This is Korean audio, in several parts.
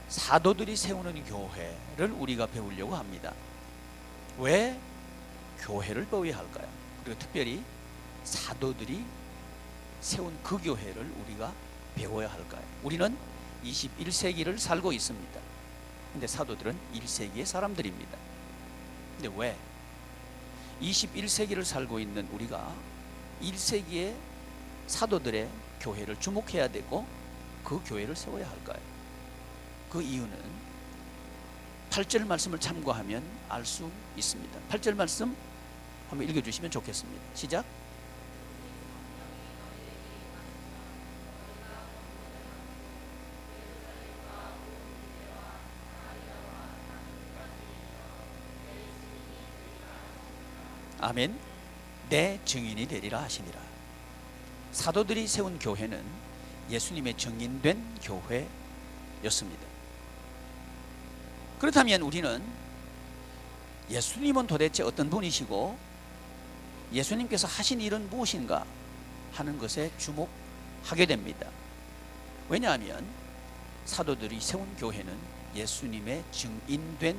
사도들이 세우는 교회를 우리가 배우려고 합니다. 왜 교회를 배워야 할까요? 그리고 특별히 사도들이 세운 그 교회를 우리가 배워야 할까요? 우리는 21세기를 살고 있습니다. 근데 사도들은 1세기의 사람들입니다. 근데 왜 21세기를 살고 있는 우리가 1세기의 사도들의 교회를 주목해야 되고 그 교회를 세워야 할까요? 그 이유는 8절 말씀을 참고하면 알 수 있습니다. 8절 말씀 한번 읽어주시면 좋겠습니다. 시작. 아멘. 내 증인이 되리라 하시니라. 사도들이 세운 교회는 예수님의 증인된 교회였습니다. 그렇다면 우리는 예수님은 도대체 어떤 분이시고 예수님께서 하신 일은 무엇인가 하는 것에 주목하게 됩니다. 왜냐하면 사도들이 세운 교회는 예수님의 증인된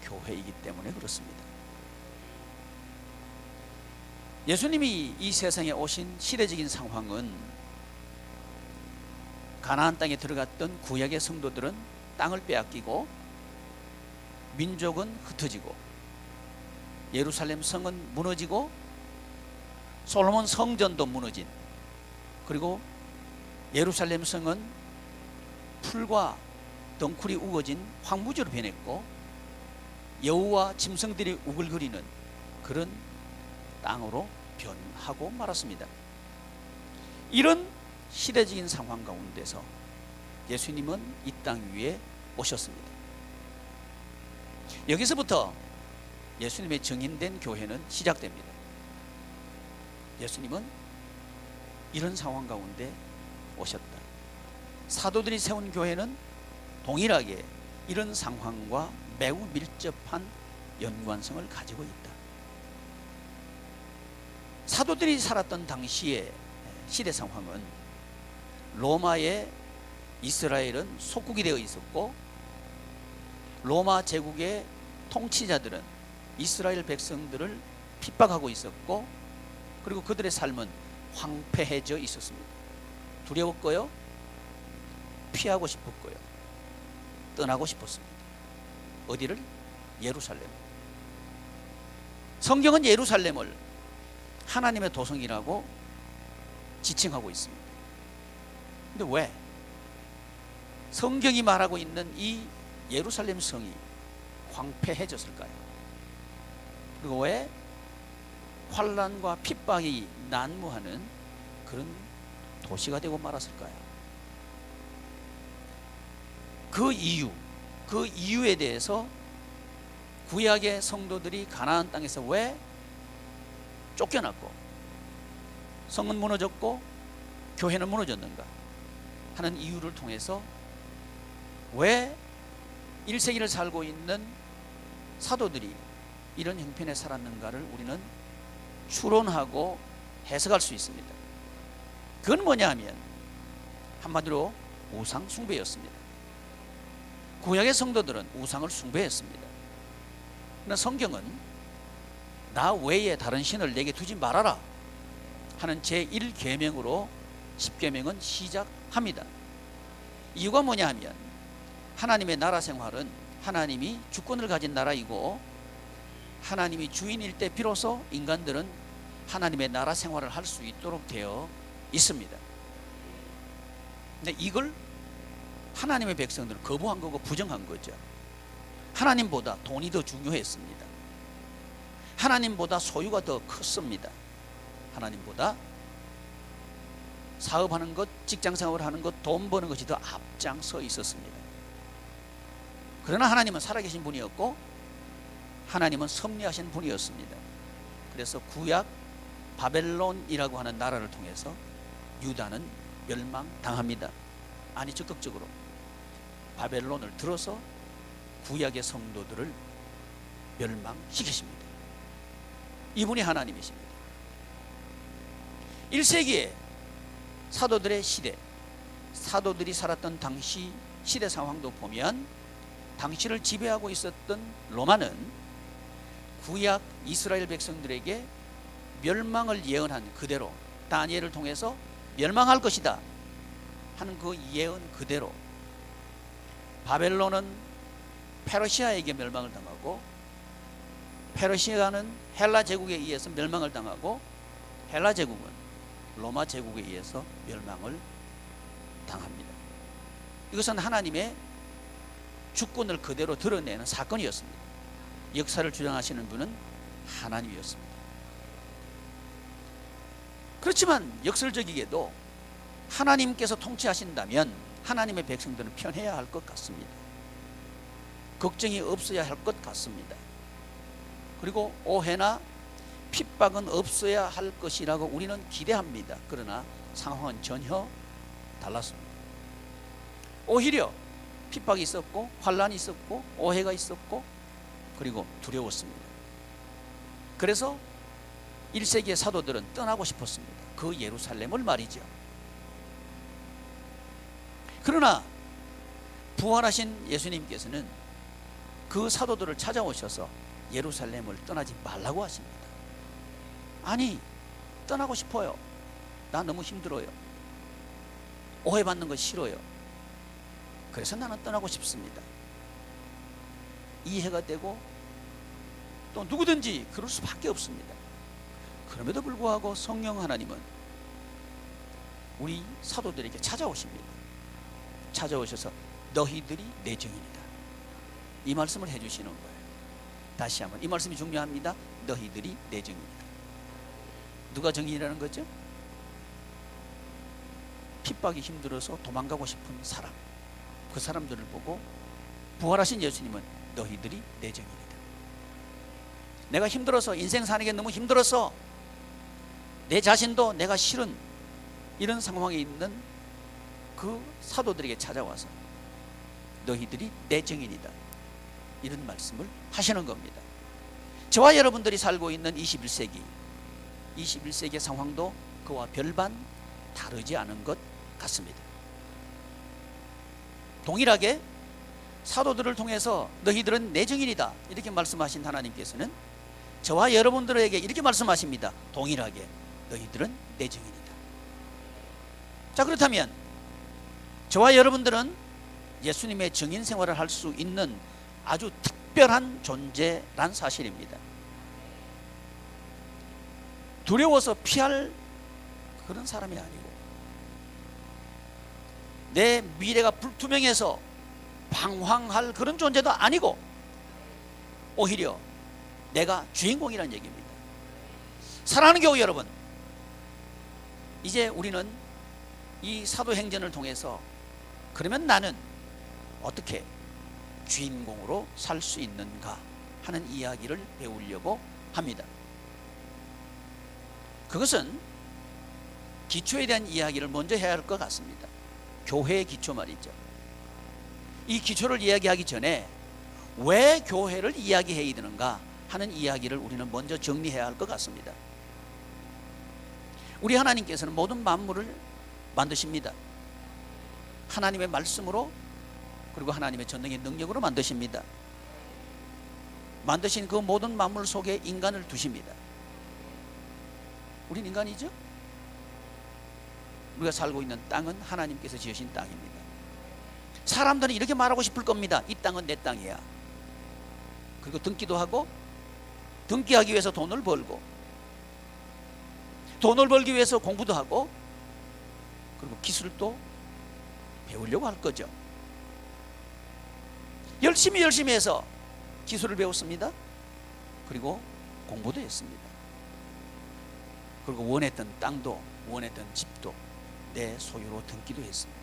교회이기 때문에 그렇습니다. 예수님이 이 세상에 오신 시대적인 상황은 가나안 땅에 들어갔던 구약의 성도들은 땅을 빼앗기고 민족은 흩어지고 예루살렘 성은 무너지고 솔로몬 성전도 무너진, 그리고 예루살렘 성은 풀과 덩쿨이 우거진 황무지로 변했고 여우와 짐승들이 우글거리는 그런 땅으로 변하고 말았습니다. 이런 시대적인 상황 가운데서 예수님은 이 땅 위에 오셨습니다. 여기서부터 예수님의 증인된 교회는 시작됩니다. 예수님은 이런 상황 가운데 오셨다. 사도들이 세운 교회는 동일하게 이런 상황과 매우 밀접한 연관성을 가지고 있다. 사도들이 살았던 당시의 시대 상황은 로마의 이스라엘은 속국이 되어 있었고 로마 제국의 통치자들은 이스라엘 백성들을 핍박하고 있었고 그리고 그들의 삶은 황폐해져 있었습니다. 두려웠고요, 피하고 싶었고요, 떠나고 싶었습니다. 어디를? 예루살렘. 성경은 예루살렘을 하나님의 도성이라고 지칭하고 있습니다. 근데 왜 성경이 말하고 있는 이 예루살렘 성이 황폐해졌을까요? 그리고 왜 환난과 핍박이 난무하는 그런 도시가 되고 말았을까요? 그 이유에 대해서 구약의 성도들이 가나안 땅에서 왜 쫓겨났고 성은 무너졌고 교회는 무너졌는가 하는 이유를 통해서 왜 1세기를 살고 있는 사도들이 이런 형편에 살았는가를 우리는 추론하고 해석할 수 있습니다. 그건 뭐냐 하면 한마디로 우상 숭배였습니다. 구약의 성도들은 우상을 숭배했습니다. 그러나 성경은 나 외에 다른 신을 내게 두지 말아라 하는 제1계명으로 10계명은 시작합니다. 이유가 뭐냐 하면 하나님의 나라 생활은 하나님이 주권을 가진 나라이고 하나님이 주인일 때 비로소 인간들은 하나님의 나라 생활을 할 수 있도록 되어 있습니다. 근데 이걸 하나님의 백성들은 거부한 거고 부정한 거죠. 하나님보다 돈이 더 중요했습니다. 하나님보다 소유가 더 컸습니다. 하나님보다 사업하는 것, 직장생활을 하는 것, 돈 버는 것이 더 앞장서 있었습니다. 그러나 하나님은 살아계신 분이었고 하나님은 섭리하신 분이었습니다. 그래서 구약 바벨론이라고 하는 나라를 통해서 유다는 멸망당합니다. 아니 적극적으로 바벨론을 들어서 구약의 성도들을 멸망시키십니다. 이분이 하나님이십니다. 1세기에 사도들의 시대, 사도들이 살았던 당시 시대 상황도 보면 당시를 지배하고 있었던 로마는 구약 이스라엘 백성들에게 멸망을 예언한 그대로, 다니엘을 통해서 멸망할 것이다 하는 그 예언 그대로 바벨론은 페르시아에게 멸망을 당하고, 페르시아는 헬라 제국에 의해서 멸망을 당하고, 헬라 제국은 로마 제국에 의해서 멸망을 당합니다. 이것은 하나님의 주권을 그대로 드러내는 사건이었습니다. 역사를 주장하시는 분은 하나님이었습니다. 그렇지만 역설적이게도 하나님께서 통치하신다면 하나님의 백성들은 편해야 할 것 같습니다. 걱정이 없어야 할 것 같습니다. 그리고 오해나 핍박은 없어야 할 것이라고 우리는 기대합니다. 그러나 상황은 전혀 달랐습니다. 오히려 핍박이 있었고, 환란이 있었고, 오해가 있었고, 그리고 두려웠습니다. 그래서 1세기의 사도들은 떠나고 싶었습니다. 그 예루살렘을 말이죠. 그러나 부활하신 예수님께서는 그 사도들을 찾아오셔서 예루살렘을 떠나지 말라고 하십니다. 아니, 떠나고 싶어요. 나 너무 힘들어요. 오해받는 거 싫어요. 그래서 나는 떠나고 싶습니다. 이해가 되고 또 누구든지 그럴 수밖에 없습니다. 그럼에도 불구하고 성령 하나님은 우리 사도들에게 찾아오십니다. 찾아오셔서 너희들이 내 증인이다, 이 말씀을 해주시는 거예요. 다시 한번 이 말씀이 중요합니다. 너희들이 내 증인이다. 누가 증인이라는 거죠? 핍박이 힘들어서 도망가고 싶은 사람, 그 사람들을 보고 부활하신 예수님은 너희들이 내 증인이다. 내가 힘들어서, 인생 사는 게 너무 힘들어서, 내 자신도 내가 싫은 이런 상황에 있는 그 사도들에게 찾아와서 너희들이 내 증인이다, 이런 말씀을 하시는 겁니다. 저와 여러분들이 살고 있는 21세기의 상황도 그와 별반 다르지 않은 것 같습니다. 동일하게 사도들을 통해서 너희들은 내 증인이다 이렇게 말씀하신 하나님께서는 저와 여러분들에게 이렇게 말씀하십니다. 동일하게 너희들은 내 증인이다. 자, 그렇다면 저와 여러분들은 예수님의 증인 생활을 할 수 있는 아주 특별한 존재란 사실입니다. 두려워서 피할 그런 사람이 아니고, 내 미래가 불투명해서 방황할 그런 존재도 아니고, 오히려 내가 주인공이라는 얘기입니다. 사랑하는 교회 여러분, 이제 우리는 이 사도행전을 통해서 그러면 나는 어떻게 주인공으로 살 수 있는가 하는 이야기를 배우려고 합니다. 그것은 기초에 대한 이야기를 먼저 해야 할 것 같습니다. 교회의 기초 말이죠. 이 기초를 이야기하기 전에 왜 교회를 이야기해야 되는가 하는 이야기를 우리는 먼저 정리해야 할 것 같습니다. 우리 하나님께서는 모든 만물을 만드십니다. 하나님의 말씀으로, 그리고 하나님의 전능의 능력으로 만드십니다. 만드신 그 모든 만물 속에 인간을 두십니다. 우린 인간이죠? 우리가 살고 있는 땅은 하나님께서 지으신 땅입니다. 사람들은 이렇게 말하고 싶을 겁니다. 이 땅은 내 땅이야. 그리고 등기도 하고, 등기하기 위해서 돈을 벌고, 돈을 벌기 위해서 공부도 하고, 그리고 기술도 배우려고 할 거죠. 열심히 해서 기술을 배웠습니다. 그리고 공부도 했습니다. 그리고 원했던 땅도, 원했던 집도 내 소유로 등기도 했습니다.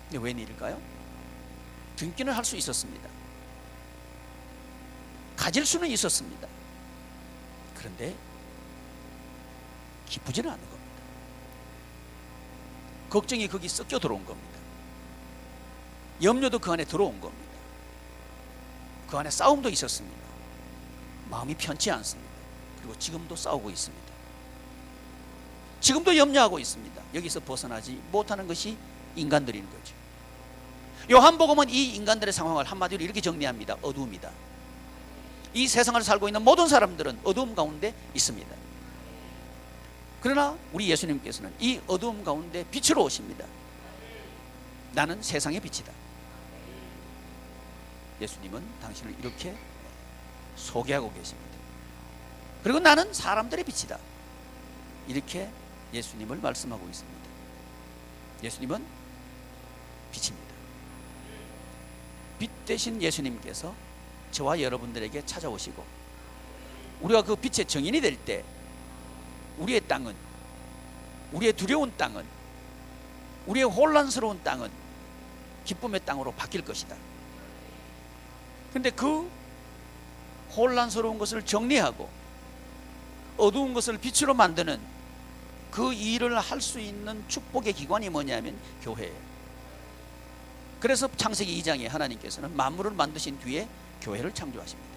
근데 웬일일까요? 등기는 할 수 있었습니다. 가질 수는 있었습니다. 그런데 기쁘지는 않은 겁니다. 걱정이 거기 섞여 들어온 겁니다. 염려도 그 안에 들어온 겁니다. 그 안에 싸움도 있었습니다. 마음이 편치 않습니다. 그리고 지금도 싸우고 있습니다. 지금도 염려하고 있습니다. 여기서 벗어나지 못하는 것이 인간들인 거죠. 요한복음은 이 인간들의 상황을 한마디로 이렇게 정리합니다. 어두움이다. 이 세상을 살고 있는 모든 사람들은 어두움 가운데 있습니다. 그러나 우리 예수님께서는 이 어두움 가운데 빛으로 오십니다. 나는 세상의 빛이다. 예수님은 당신을 이렇게 소개하고 계십니다. 그리고 나는 사람들의 빛이다. 이렇게 예수님을 말씀하고 있습니다. 예수님은 빛입니다. 빛 대신 예수님께서 저와 여러분들에게 찾아오시고 우리가 그 빛의 증인이 될 때 우리의 땅은, 우리의 두려운 땅은, 우리의 혼란스러운 땅은 기쁨의 땅으로 바뀔 것이다. 그런데 그 혼란스러운 것을 정리하고 어두운 것을 빛으로 만드는 그 일을 할 수 있는 축복의 기관이 뭐냐면 교회예요. 그래서 창세기 2장에 하나님께서는 만물을 만드신 뒤에 교회를 창조하십니다.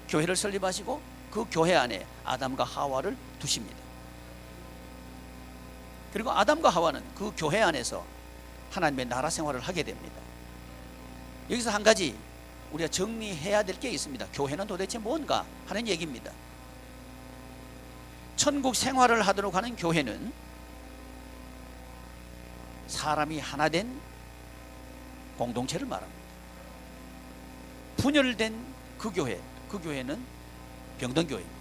교회를 설립하시고 그 교회 안에 아담과 하와를 두십니다. 그리고 아담과 하와는 그 교회 안에서 하나님의 나라 생활을 하게 됩니다. 여기서 한 가지 우리가 정리해야 될 게 있습니다. 교회는 도대체 뭔가 하는 얘기입니다. 천국 생활을 하도록 하는 교회는 사람이 하나 된 공동체를 말합니다. 분열된 그 교회는 병든 교회입니다.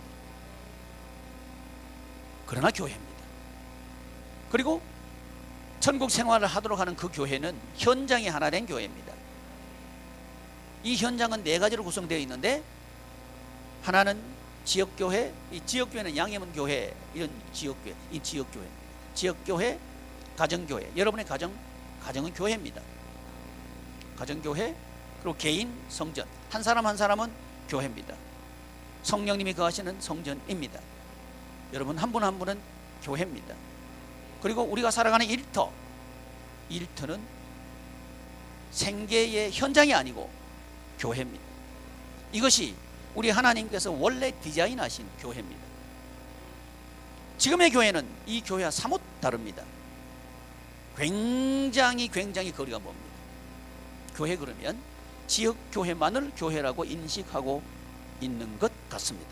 그러나 교회입니다. 그리고 천국 생활을 하도록 하는 그 교회는 현장이 하나 된 교회입니다. 이 현장은 네 가지로 구성되어 있는데, 하나는 지역교회, 이 지역교회는 양해문 교회, 이런 지역교회, 이 지역교회, 지역교회, 가정교회. 여러분의 가정은 교회입니다. 가정교회, 그리고 개인 성전, 한 사람 한 사람은 교회입니다. 성령님이 거하시는 성전입니다. 여러분 한 분 한 분은 교회입니다. 그리고 우리가 살아가는 일터는 생계의 현장이 아니고 교회입니다. 이것이 우리 하나님께서 원래 디자인하신 교회입니다. 지금의 교회는 이 교회와 사뭇 다릅니다. 굉장히 거리가 멉니다. 교회 그러면 지역교회만을 교회라고 인식하고 있는 것 같습니다.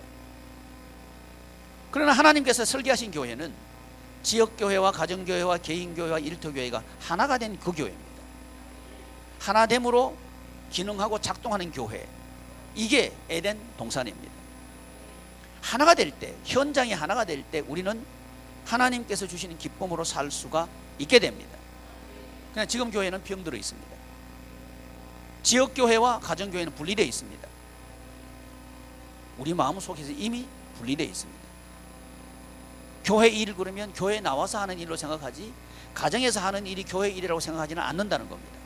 그러나 하나님께서 설계하신 교회는 지역교회와 가정교회와 개인교회와 일터교회가 하나가 된 그 교회입니다. 하나됨으로 기능하고 작동하는 교회, 이게 에덴 동산입니다. 하나가 될 때, 현장이 하나가 될 때 우리는 하나님께서 주시는 기쁨으로 살 수가 있게 됩니다. 그냥 지금 교회는 병들어 있습니다. 지역교회와 가정교회는 분리되어 있습니다. 우리 마음속에서 이미 분리되어 있습니다. 교회 일 그러면 교회에 나와서 하는 일로 생각하지, 가정에서 하는 일이 교회 일이라고 생각하지는 않는다는 겁니다.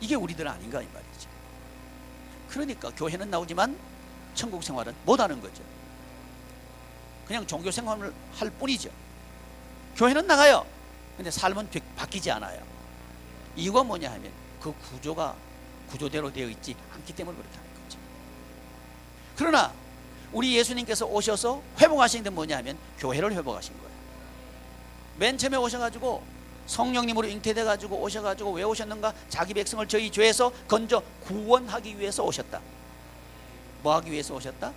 이게 우리들 아닌가 이 말이죠. 그러니까 교회는 나오지만 천국 생활은 못하는 거죠. 그냥 종교 생활을 할 뿐이죠. 교회는 나가요. 근데 삶은 바뀌지 않아요. 이유가 뭐냐 하면 그 구조가 구조대로 되어 있지 않기 때문에 그렇다는 거죠. 그러나 우리 예수님께서 오셔서 회복하신 게 뭐냐 하면 교회를 회복하신 거예요. 맨 처음에 오셔가지고 성령님으로 잉태돼가지고 오셔가지고 왜 오셨는가? 자기 백성을 저희 죄에서 건져 구원하기 위해서 오셨다. 뭐 하기 위해서 오셨다?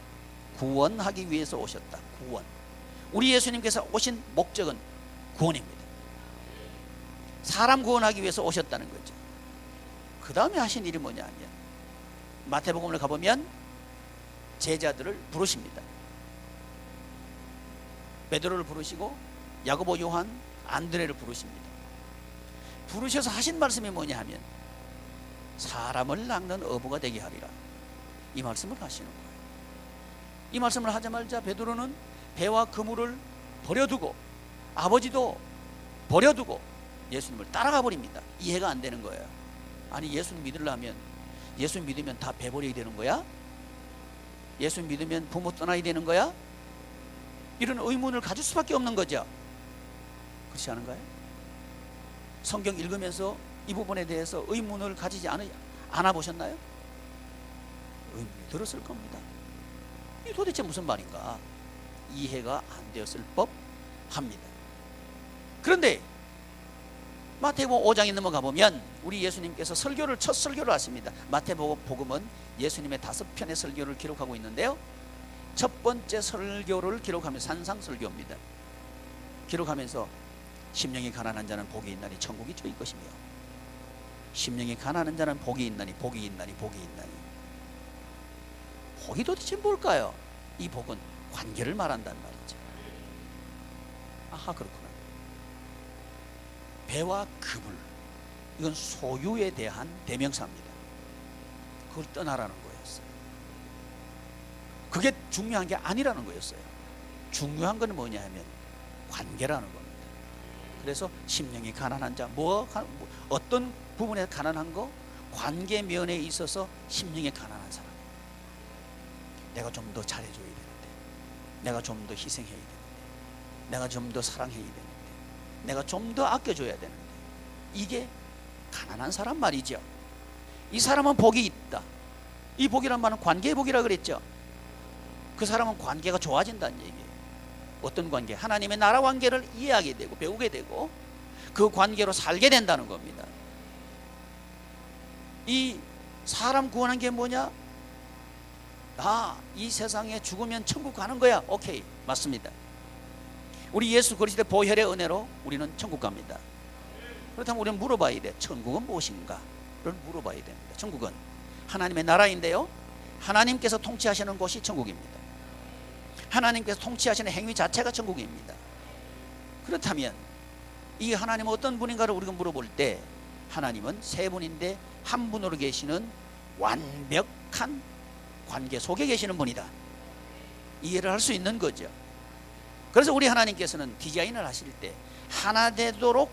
구원하기 위해서 오셨다. 구원. 우리 예수님께서 오신 목적은 구원입니다. 사람 구원하기 위해서 오셨다는 거죠. 그 다음에 하신 일이 뭐냐 하면 마태복음을 가보면 제자들을 부르십니다. 베드로를 부르시고 야고보, 요한, 안드레를 부르십니다. 부르셔서 하신 말씀이 뭐냐 하면 사람을 낚는 어부가 되게 하리라, 이 말씀을 하시는 거예요. 이 말씀을 하자마자 베드로는 배와 그물을 버려두고, 아버지도 버려두고 예수님을 따라가 버립니다. 이해가 안 되는 거예요. 아니, 예수님 믿으려면, 예수 믿으면 다 배버려야 되는 거야? 예수 믿으면 부모 떠나야 되는 거야? 이런 의문을 가질 수밖에 없는 거죠. 그렇지 않은가요? 성경 읽으면서 이 부분에 대해서 의문을 가지지 않아 보셨나요? 의문이 들었을 겁니다. 이게 도대체 무슨 말인가? 이해가 안 되었을 법합니다. 그런데 마태복음 5장에 넘어가 보면 우리 예수님께서 첫 설교를 하십니다. 마태복음은 예수님의 5편의 설교를 기록하고 있는데요, 첫 번째 설교를 기록하면서 산상설교입니다. 기록하면서 심령이 가난한 자는 복이 있나니 천국이 저희 것이며, 심령이 가난한 자는 복이 있나니 복이 있나니 복이 있나니. 복이 도대체 뭘까요? 이 복은 관계를 말한단 말이죠. 아하, 그렇구나. 배와 그물, 이건 소유에 대한 대명사입니다. 그걸 떠나라는 거였어요. 그게 중요한 게 아니라는 거였어요. 중요한 건 뭐냐 하면 관계라는 겁니다. 그래서 심령이 가난한 자, 어떤 부분에 가난한 거? 관계 면에 있어서 심령이 가난한 사람. 내가 좀 더 잘해줘야 되는데, 내가 좀 더 희생해야 되는데, 내가 좀 더 사랑해야 되는데, 내가 좀 더 아껴줘야 되는데, 이게 가난한 사람 말이죠. 이 사람은 복이 있다. 이 복이란 말은 관계의 복이라 그랬죠. 그 사람은 관계가 좋아진다는 얘기예요. 어떤 관계? 하나님의 나라 관계를 이해하게 되고 배우게 되고 그 관계로 살게 된다는 겁니다. 이 사람 구원한 게 뭐냐? 나 이 세상에 죽으면 천국 가는 거야. 오케이, 맞습니다. 우리 예수 그리스도의 보혈의 은혜로 우리는 천국 갑니다. 그렇다면 우리는 물어봐야 돼. 천국은 무엇인가를 물어봐야 됩니다. 천국은 하나님의 나라인데요, 하나님께서 통치하시는 곳이 천국입니다. 하나님께서 통치하시는 행위 자체가 천국입니다. 그렇다면 이 하나님은 어떤 분인가를 우리가 물어볼 때, 하나님은 세 분인데 한 분으로 계시는 완벽한 관계 속에 계시는 분이다. 이해를 할 수 있는 거죠. 그래서 우리 하나님께서는 디자인을 하실 때 하나 되도록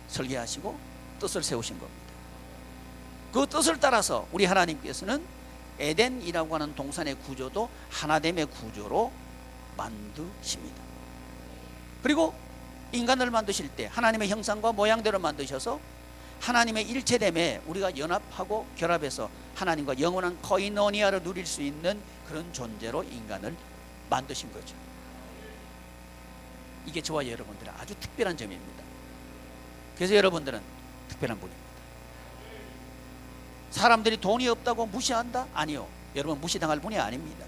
설계하시고 뜻을 세우신 겁니다. 그 뜻을 따라서 우리 하나님께서는 에덴이라고 하는 동산의 구조도 하나됨의 구조로 만드십니다. 그리고 인간을 만드실 때 하나님의 형상과 모양대로 만드셔서 하나님의 일체됨에 우리가 연합하고 결합해서 하나님과 영원한 코이노니아를 누릴 수 있는 그런 존재로 인간을 만드신 거죠. 이게 저와 여러분들의 아주 특별한 점입니다. 그래서 여러분들은 특별한 분입니다. 사람들이 돈이 없다고 무시한다? 아니요. 여러분 무시당할 분이 아닙니다.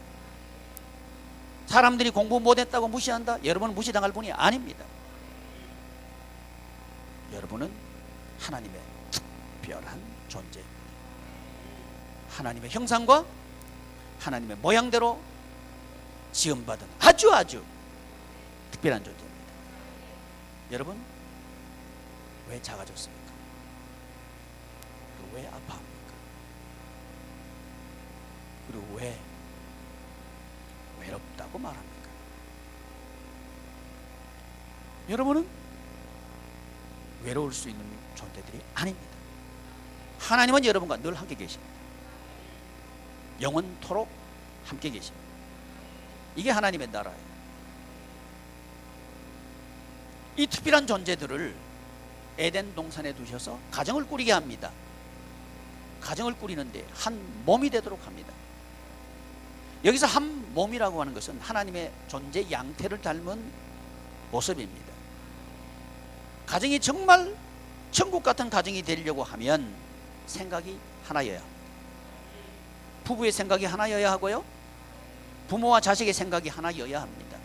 사람들이 공부 못했다고 무시한다? 여러분은 무시당할 분이 아닙니다. 여러분은 하나님의 특별한 존재입니다. 하나님의 형상과 하나님의 모양대로 지음받은 아주 특별한 존재입니다. 여러분, 왜 작아졌습니까? 왜 아파합니까? 그리고 왜 외롭다고 말합니까? 여러분은 외로울 수 있는 존재들이 아닙니다. 하나님은 여러분과 늘 함께 계십니다. 영원토록 함께 계십니다. 이게 하나님의 나라예요. 이 특별한 존재들을 에덴 동산에 두셔서 가정을 꾸리게 합니다. 가정을 꾸리는데 한 몸이 되도록 합니다. 여기서 한 몸이라고 하는 것은 하나님의 존재 양태를 닮은 모습입니다. 가정이 정말 천국 같은 가정이 되려고 하면 생각이 하나여야 합니다. 부부의 생각이 하나여야 하고요, 부모와 자식의 생각이 하나여야 합니다.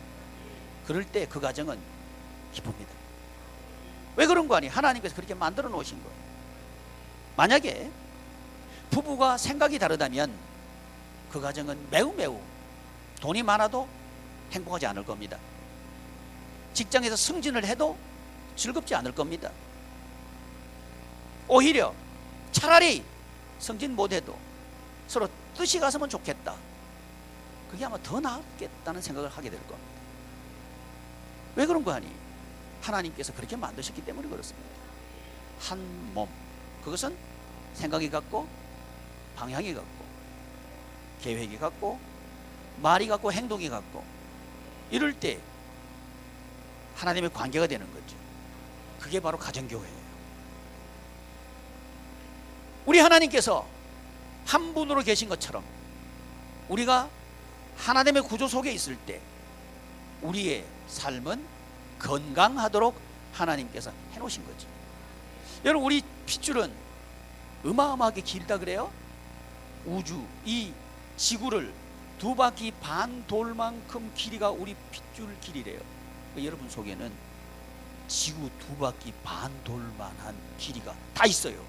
그럴 때 그 가정은 기쁩니다. 왜 그런 거 아니에요? 하나님께서 그렇게 만들어 놓으신 거예요. 만약에 부부가 생각이 다르다면 그 가정은 매우 돈이 많아도 행복하지 않을 겁니다. 직장에서 승진을 해도 즐겁지 않을 겁니다. 오히려 차라리 승진 못해도 서로 뜻이 갔으면 좋겠다, 그게 아마 더 낫겠다는 생각을 하게 될 겁니다. 왜 그런 거 아니? 하나님께서 그렇게 만드셨기 때문에 그렇습니다. 한 몸, 그것은 생각이 같고 방향이 같고 계획이 같고 말이 같고 행동이 같고, 이럴 때 하나님의 관계가 되는 거죠. 그게 바로 가정교회예요. 우리 하나님께서 한 분으로 계신 것처럼 우리가 하나님의 구조 속에 있을 때 우리의 삶은 건강하도록 하나님께서 해놓으신 거죠. 여러분, 우리 핏줄은 어마어마하게 길다 그래요. 우주, 이 지구를 2바퀴 반 돌만큼 길이가 우리 핏줄 길이래요. 여러분 속에는 지구 2바퀴 반 돌만한 길이가 다 있어요.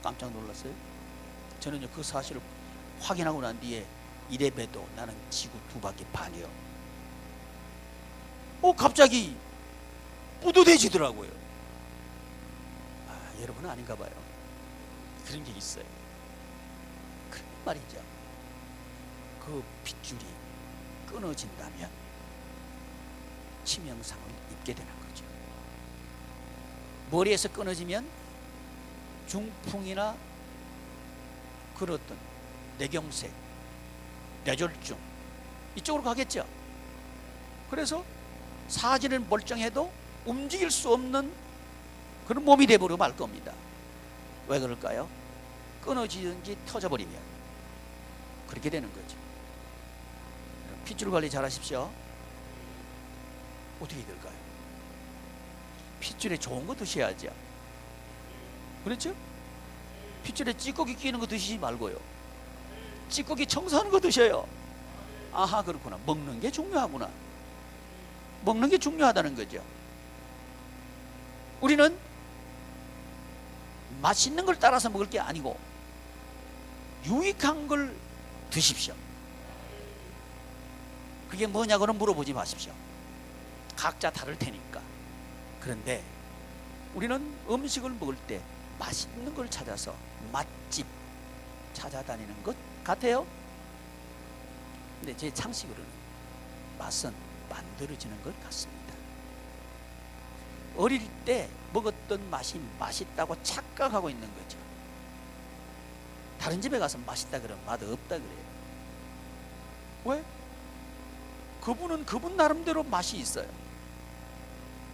깜짝 놀랐어요. 저는요, 그 사실을 확인하고 난 뒤에 이래봬도 나는 지구 2바퀴 반이요. 갑자기 뿌듯해지더라고요. 여러분은 아닌가 봐요. 그런 게 있어요. 그런 말이죠. 그 핏줄이 끊어진다면 치명상을 입게 되는 거죠. 머리에서 끊어지면 중풍이나 그런 어떤 뇌경색, 뇌졸중 이쪽으로 가겠죠. 그래서 사지는 멀쩡해도 움직일 수 없는 그런 몸이 되어버리고 말 겁니다. 왜 그럴까요? 끊어지든지 터져버리면 그렇게 되는 거죠. 핏줄 관리 잘 하십시오. 어떻게 될까요? 핏줄에 좋은 거 드셔야죠. 그렇죠? 핏줄에 찌꺼기 끼는 거 드시지 말고요. 찌꺼기 청소하는 거 드셔요. 아하, 그렇구나. 먹는 게 중요하구나. 먹는 게 중요하다는 거죠. 우리는 맛있는 걸 따라서 먹을 게 아니고 유익한 걸 드십시오. 그게 뭐냐고는 물어보지 마십시오. 각자 다를 테니까. 그런데 우리는 음식을 먹을 때 맛있는 걸 찾아서 맛집 찾아다니는 것 같아요. 근데 제 상식으로는 맛은 만들어지는 것 같습니다. 어릴 때 먹었던 맛이 맛있다고 착각하고 있는 거죠. 다른 집에 가서 맛있다 그러면 맛 없다 그래요. 왜? 그분은 그분 나름대로 맛이 있어요.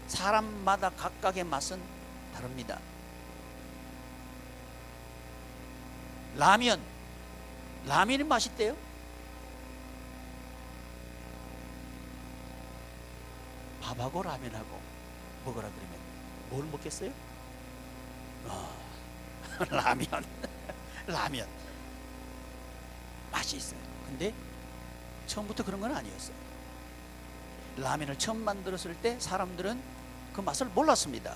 사람마다 각각의 맛은 다릅니다. 라면이 맛있대요? 밥하고 라면하고 먹으라 그러면 뭘 먹겠어요? 라면 맛이 있어요. 근데 처음부터 그런 건 아니었어요. 라면을 처음 만들었을 때 사람들은 그 맛을 몰랐습니다.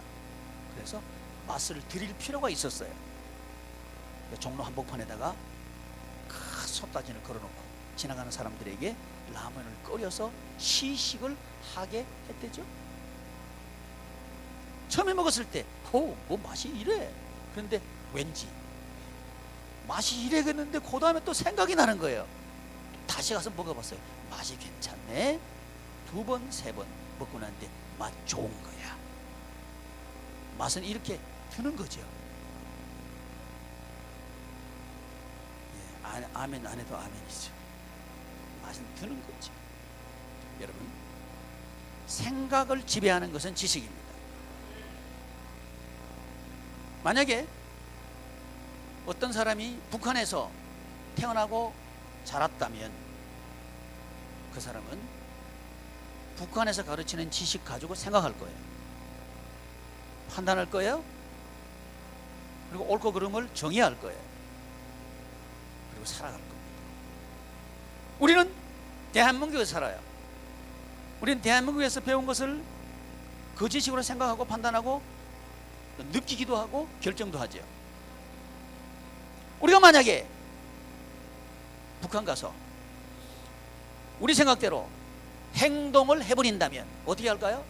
그래서 맛을 들일 필요가 있었어요. 종로 한복판에다가 큰 솥다진을 걸어놓고 지나가는 사람들에게 라면을 끓여서 시식을 하게 했대죠. 처음에 먹었을 때 뭐 맛이 이래. 그런데 왠지 맛이 이래겠는데 그 다음에 또 생각이 나는 거예요. 다시 가서 먹어봤어요. 맛이 괜찮네. 2번, 3번 먹고 나는데 맛 좋은 거야. 맛은 이렇게 드는 거죠. 아멘 안 해도 아멘이죠. 맛은 드는 거죠. 여러분, 생각을 지배하는 것은 지식입니다. 만약에 어떤 사람이 북한에서 태어나고 자랐다면 그 사람은 북한에서 가르치는 지식 가지고 생각할 거예요. 판단할 거예요. 그리고 옳고 그름을 정의할 거예요. 그리고 살아갈 겁니다. 우리는 대한민국에서 살아요. 우리는 대한민국에서 배운 것을 그 지식으로 생각하고 판단하고 느끼기도 하고 결정도 하죠. 우리가 만약에 북한 가서 우리 생각대로 행동을 해버린다면 어떻게 할까요?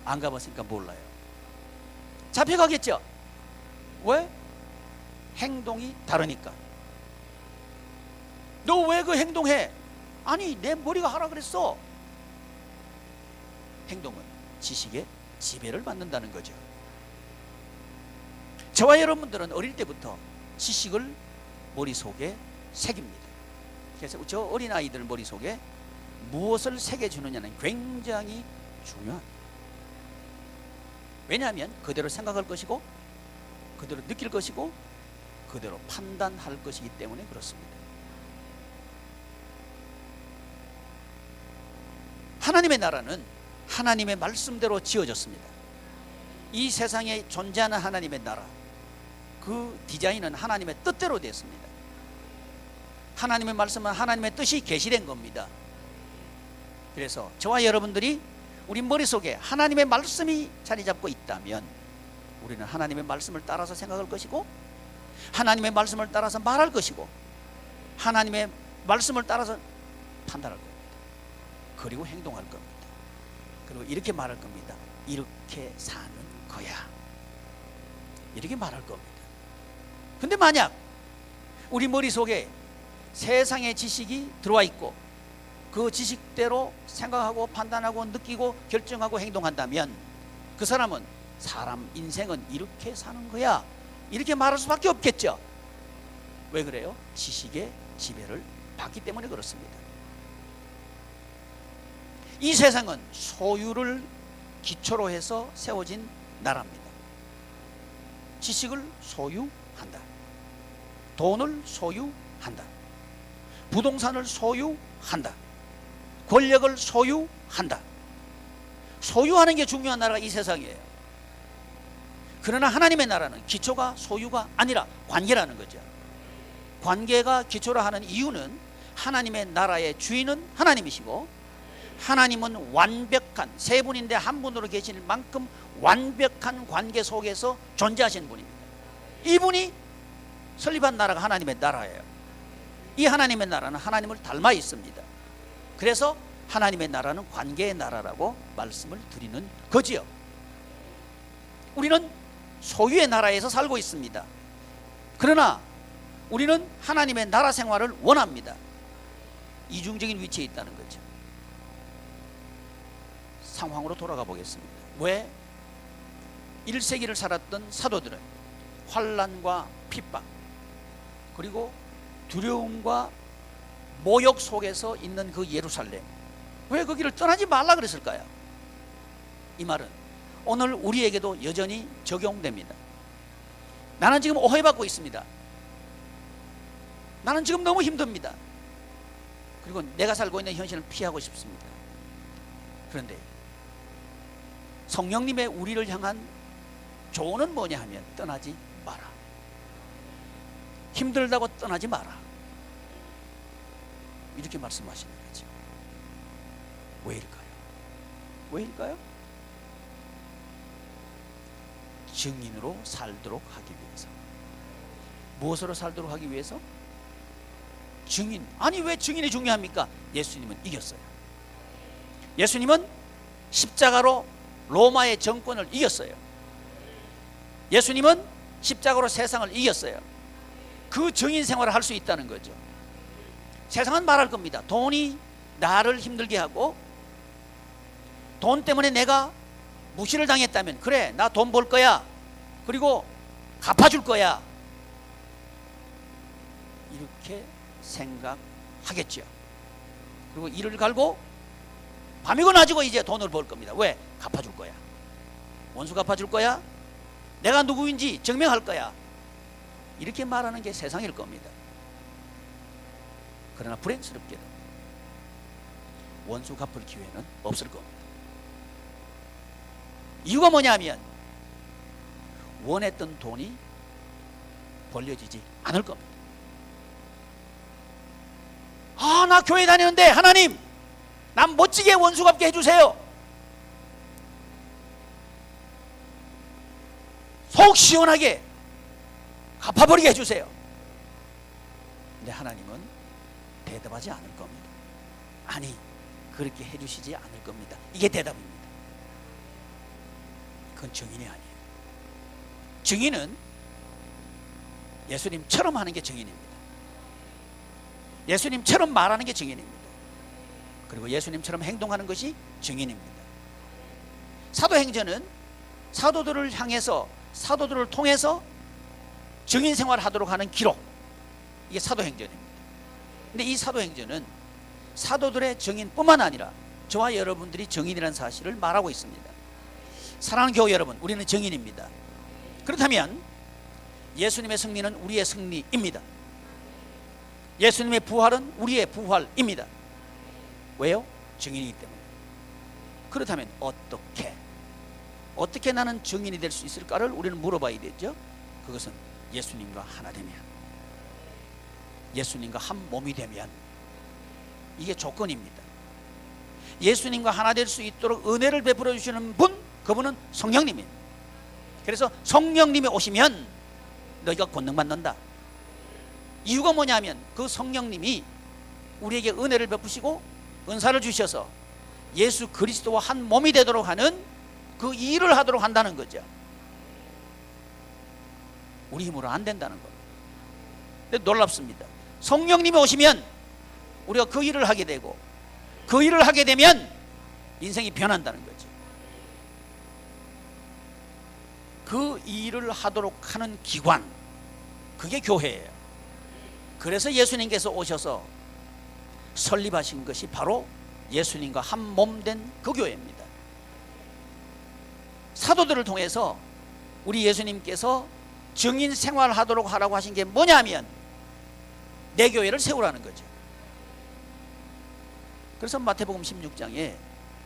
안 가봤으니까 몰라요. 잡혀가겠죠. 왜? 행동이 다르니까. 너 왜 그 행동해? 아니, 내 머리가 하라 그랬어. 행동은 지식의 지배를 받는다는 거죠. 저와 여러분들은 어릴 때부터 지식을 머릿속에 새깁니다. 그래서 저 어린아이들 머릿속에 무엇을 새겨주느냐는 굉장히 중요합니다. 왜냐하면 그대로 생각할 것이고 그대로 느낄 것이고 그대로 판단할 것이기 때문에 그렇습니다. 하나님의 나라는 하나님의 말씀대로 지어졌습니다. 이 세상에 존재하는 하나님의 나라, 그 디자인은 하나님의 뜻대로 되었습니다. 하나님의 말씀은 하나님의 뜻이 계시된 겁니다. 그래서 저와 여러분들이 우리 머릿속에 하나님의 말씀이 자리 잡고 있다면 우리는 하나님의 말씀을 따라서 생각할 것이고, 하나님의 말씀을 따라서 말할 것이고, 하나님의 말씀을 따라서 판단할 겁니다. 그리고 행동할 겁니다. 그리고 이렇게 말할 겁니다. 이렇게 사는 거야. 이렇게 말할 겁니다. 근데 만약 우리 머릿속에 세상의 지식이 들어와 있고 그 지식대로 생각하고 판단하고 느끼고 결정하고 행동한다면 그 사람은 사람 인생은 이렇게 사는 거야, 이렇게 말할 수밖에 없겠죠. 왜 그래요? 지식의 지배를 받기 때문에 그렇습니다. 이 세상은 소유를 기초로 해서 세워진 나라입니다. 지식을 소유한다. 돈을 소유한다. 부동산을 소유한다. 권력을 소유한다. 소유하는 게 중요한 나라가 이 세상이에요. 그러나 하나님의 나라는 기초가 소유가 아니라 관계라는 거죠. 관계가 기초로 하는 이유는 하나님의 나라의 주인은 하나님이시고, 하나님은 완벽한, 세 분인데 한 분으로 계실 만큼 완벽한 관계 속에서 존재하신 분입니다. 이분이 설립한 나라가 하나님의 나라예요. 이 하나님의 나라는 하나님을 닮아 있습니다. 그래서 하나님의 나라는 관계의 나라라고 말씀을 드리는 거지요. 우리는 소유의 나라에서 살고 있습니다. 그러나 우리는 하나님의 나라 생활을 원합니다. 이중적인 위치에 있다는 거죠. 상황으로 돌아가 보겠습니다. 왜 1세기를 살았던 사도들은 환난과 핍박, 그리고 두려움과 모욕 속에서 있는 그 예루살렘, 왜 거기를 떠나지 말라 그랬을까요? 이 말은 오늘 우리에게도 여전히 적용됩니다. 나는 지금 오해받고 있습니다. 나는 지금 너무 힘듭니다. 그리고 내가 살고 있는 현실을 피하고 싶습니다. 그런데 성령님의 우리를 향한 조언은 뭐냐 하면 떠나지 마라. 힘들다고 떠나지 마라. 이렇게 말씀하시는 거죠. 왜일까요? 왜일까요? 증인으로 살도록 하기 위해서. 무엇으로 살도록 하기 위해서? 증인. 아니 왜 증인이 중요합니까? 예수님은 이겼어요. 예수님은 십자가로 로마의 정권을 이겼어요. 예수님은 십자가로 세상을 이겼어요. 그 증인 생활을 할 수 있다는 거죠. 세상은 말할 겁니다. 돈이 나를 힘들게 하고, 돈 때문에 내가 무시를 당했다면 그래, 나 돈 벌 거야, 그리고 갚아줄 거야, 이렇게 생각하겠죠. 그리고 이를 갈고 밤이고 낮이고 이제 돈을 벌 겁니다. 왜? 갚아줄 거야. 원수 갚아줄 거야. 내가 누구인지 증명할 거야. 이렇게 말하는 게 세상일 겁니다. 그러나 불행스럽게도 원수 갚을 기회는 없을 겁니다. 이유가 뭐냐면 원했던 돈이 벌려지지 않을 겁니다. 아, 나 교회 다니는데 하나님, 난 멋지게 원수 갚게 해주세요. 속 시원하게 갚아버리게 해주세요. 근데 하나님은 대답하지 않을 겁니다. 아니, 그렇게 해주시지 않을 겁니다. 이게 대답입니다. 그건 증인이 아니에요. 증인은 예수님처럼 하는 게 증인입니다. 예수님처럼 말하는 게 증인입니다. 그리고 예수님처럼 행동하는 것이 증인입니다. 사도행전은 사도들을 향해서, 사도들을 통해서 증인 생활을 하도록 하는 기록, 이게 사도행전입니다. 근데 이 사도행전은 사도들의 증인뿐만 아니라 저와 여러분들이 증인이라는 사실을 말하고 있습니다. 사랑하는 교회 여러분, 우리는 증인입니다. 그렇다면 예수님의 승리는 우리의 승리입니다. 예수님의 부활은 우리의 부활입니다. 왜요? 증인이기 때문에. 그렇다면 어떻게 나는 증인이 될 수 있을까를 우리는 물어봐야 되죠. 그것은 예수님과 하나 되면, 예수님과 한 몸이 되면, 이게 조건입니다. 예수님과 하나 될 수 있도록 은혜를 베풀어 주시는 분, 그분은 성령님입니다. 그래서 성령님이 오시면 너희가 권능 받는다. 이유가 뭐냐면 그 성령님이 우리에게 은혜를 베푸시고 은사를 주셔서 예수 그리스도와 한 몸이 되도록 하는 그 일을 하도록 한다는 거죠. 우리 힘으로 안 된다는 거. 근데 놀랍습니다. 성령님이 오시면 우리가 그 일을 하게 되고, 그 일을 하게 되면 인생이 변한다는 거죠. 그 일을 하도록 하는 기관, 그게 교회예요. 그래서 예수님께서 오셔서 설립하신 것이 바로 예수님과 한 몸 된 그 교회입니다. 사도들을 통해서 우리 예수님께서 증인 생활하도록 하라고 하신 게 뭐냐면 내 교회를 세우라는 거죠. 그래서 마태복음 16장에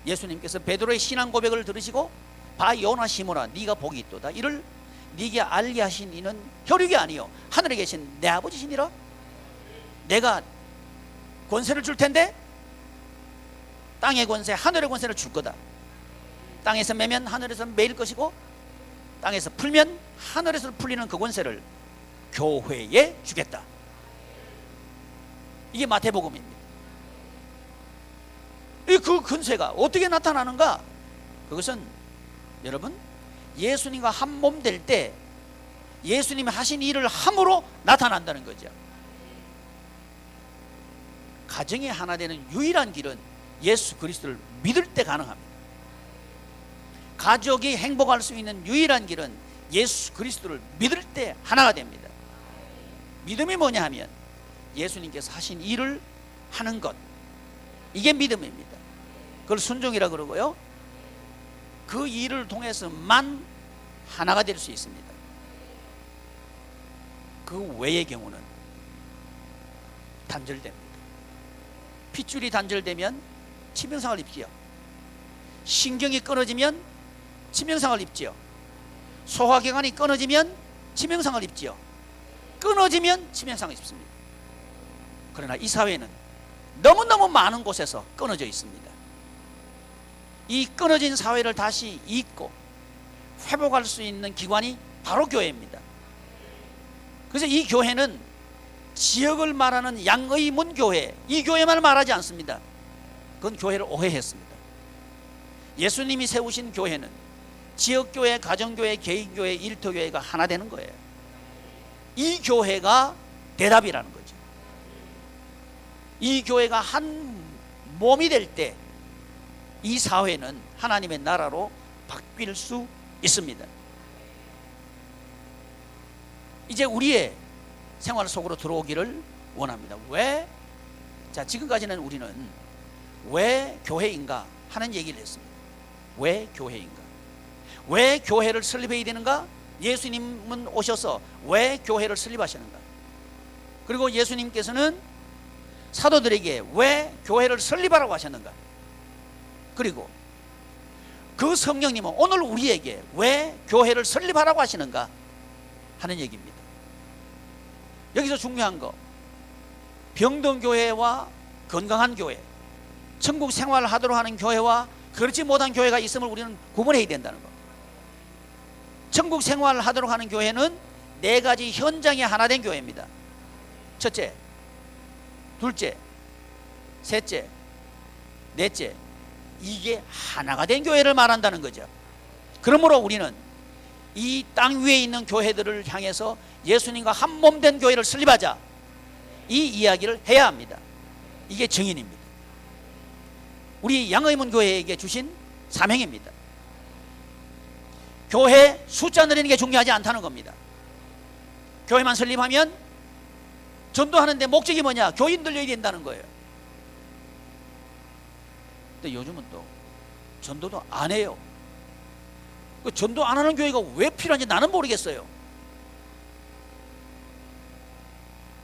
예수님께서 베드로의 신앙 고백을 들으시고 바 요나 시모나 네가 복이 있도다. 이를 네게 알게 하신 이는 혈육이 아니요 하늘에 계신 내 아버지시니라. 내가 권세를 줄 텐데 땅의 권세, 하늘의 권세를 줄 거다. 땅에서 매면 하늘에서 매일 것이고 땅에서 풀면 하늘에서 풀리는 그 권세를 교회에 주겠다. 이게 마태복음입니다. 그 권세가 어떻게 나타나는가? 그것은 여러분 예수님과 한 몸 될 때 예수님이 하신 일을 함으로 나타난다는 거죠. 가정이 하나 되는 유일한 길은 예수 그리스도를 믿을 때 가능합니다. 가족이 행복할 수 있는 유일한 길은 예수 그리스도를 믿을 때 하나가 됩니다. 믿음이 뭐냐 하면 예수님께서 하신 일을 하는 것, 이게 믿음입니다. 그걸 순종이라 그러고요, 그 일을 통해서만 하나가 될 수 있습니다. 그 외의 경우는 단절됩니다. 핏줄이 단절되면 치명상을 입지요. 신경이 끊어지면 치명상을 입지요. 소화기관이 끊어지면 치명상을 입지요. 끊어지면 치명상을 입습니다. 그러나 이 사회는 너무너무 많은 곳에서 끊어져 있습니다. 이 끊어진 사회를 다시 잇고 회복할 수 있는 기관이 바로 교회입니다. 그래서 이 교회는 지역을 말하는 양의문 교회, 이 교회만 말하지 않습니다. 그건 교회를 오해했습니다. 예수님이 세우신 교회는 지역교회, 가정교회, 개인교회, 일터교회가 하나 되는 거예요. 이 교회가 대답이라는 거죠. 이 교회가 한 몸이 될 때 이 사회는 하나님의 나라로 바뀔 수 있습니다. 이제 우리의 생활 속으로 들어오기를 원합니다. 왜? 자, 지금까지는 우리는 왜 교회인가 하는 얘기를 했습니다. 왜 교회인가? 왜 교회를 설립해야 되는가? 예수님은 오셔서 왜 교회를 설립하시는가? 그리고 예수님께서는 사도들에게 왜 교회를 설립하라고 하셨는가? 그리고 그 성령님은 오늘 우리에게 왜 교회를 설립하라고 하시는가 하는 얘기입니다. 여기서 중요한 거, 병든 교회와 건강한 교회, 천국 생활을 하도록 하는 교회와 그렇지 못한 교회가 있음을 우리는 구분해야 된다는 거. 천국 생활을 하도록 하는 교회는 네 가지 현장이 하나 된 교회입니다. 첫째, 둘째, 셋째, 넷째, 이게 하나가 된 교회를 말한다는 거죠. 그러므로 우리는 이 땅 위에 있는 교회들을 향해서 예수님과 한 몸 된 교회를 설립하자, 이 이야기를 해야 합니다. 이게 정인입니다. 우리 양의문 교회에게 주신 사명입니다. 교회 숫자 늘리는 게 중요하지 않다는 겁니다. 교회만 설립하면 전도하는데 목적이 뭐냐? 교인 늘려야 된다는 거예요. 근데 요즘은 또 전도도 안 해요. 그 전도 안 하는 교회가 왜 필요한지 나는 모르겠어요.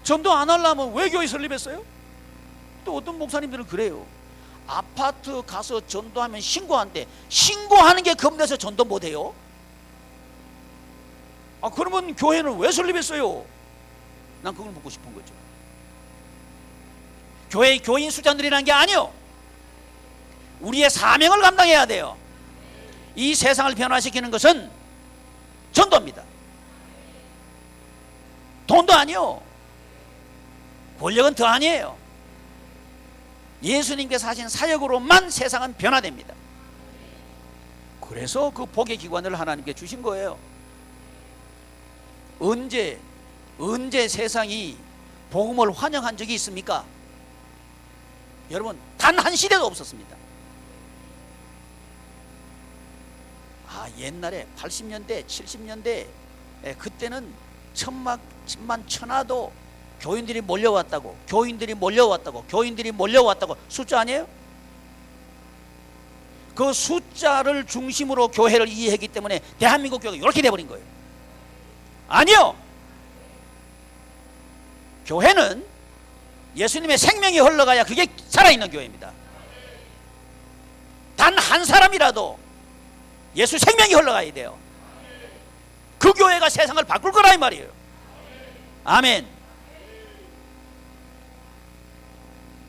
전도 안 하려면 왜 교회 설립했어요? 또 어떤 목사님들은 그래요. 아파트 가서 전도하면 신고한대. 신고하는 게 겁내서 전도 못해요? 그러면 교회는 왜 설립했어요? 난 그걸 묻고 싶은 거죠. 교회의 교인 숫자 늘리는 게 아니요, 우리의 사명을 감당해야 돼요. 이 세상을 변화시키는 것은 전도입니다. 돈도 아니요, 권력은 더 아니에요. 예수님께서 하신 사역으로만 세상은 변화됩니다. 그래서 그 복의 기관을 하나님께 주신 거예요. 언제 세상이 복음을 환영한 적이 있습니까? 여러분, 단 한 시대도 없었습니다. 옛날에 80년대 70년대 그때는 천만 천하도 교인들이 몰려왔다고 숫자 아니에요? 그 숫자를 중심으로 교회를 이해했기 때문에 대한민국 교회가 이렇게 돼버린 거예요. 아니요, 교회는 예수님의 생명이 흘러가야 그게 살아있는 교회입니다. 단 한 사람이라도 예수 생명이 흘러가야 돼요. 그 교회가 세상을 바꿀 거라 이 말이에요. 아멘.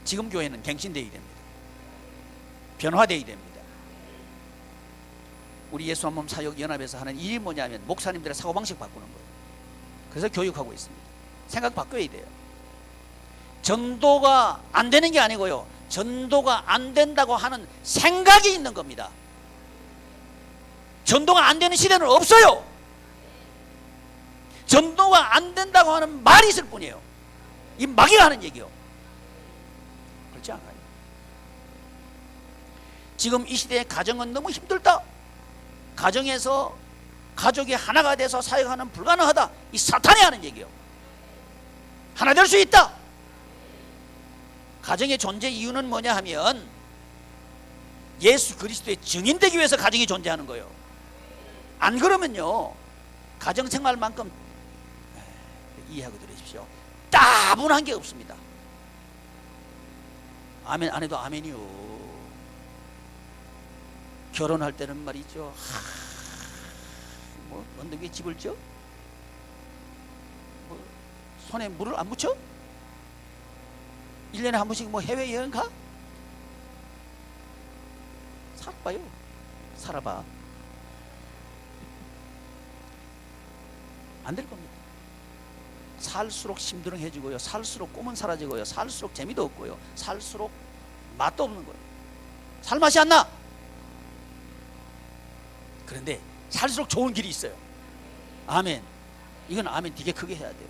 지금 교회는 갱신되어야 됩니다. 변화되어야 됩니다. 우리 예수 한 몸 사역 연합에서 하는 일이 뭐냐면 목사님들의 사고방식 바꾸는 거예요. 그래서 교육하고 있습니다. 생각 바꿔야 돼요. 전도가 안 되는 게 아니고요, 전도가 안 된다고 하는 생각이 있는 겁니다. 전도가 안 되는 시대는 없어요. 전도가 안 된다고 하는 말이 있을 뿐이에요. 이 마귀가 하는 얘기요. 그렇지 않아요? 지금 이 시대의 가정은 너무 힘들다. 가정에서 가족이 하나가 돼서 사역하는 불가능하다. 이 사탄이 하는 얘기요. 하나 될 수 있다. 가정의 존재 이유는 뭐냐 하면 예수 그리스도의 증인되기 위해서 가정이 존재하는 거예요. 안 그러면요, 가정생활만큼 이해하고 들으십시오, 따분한 게 없습니다. 아멘 안 해도 아멘이요. 결혼할 때는 말이죠, 뭐 언덕 위에 집을 지어? 뭐 손에 물을 안 묻혀? 1년에 한 번씩 뭐 해외여행 가? 살아봐요. 살아봐. 안 될 겁니다. 살수록 심드렁해지고요, 살수록 꿈은 사라지고요, 살수록 재미도 없고요, 살수록 맛도 없는 거예요. 살 맛이 안 나. 그런데 살수록 좋은 길이 있어요. 아멘. 이건 아멘 되게 크게 해야 돼요.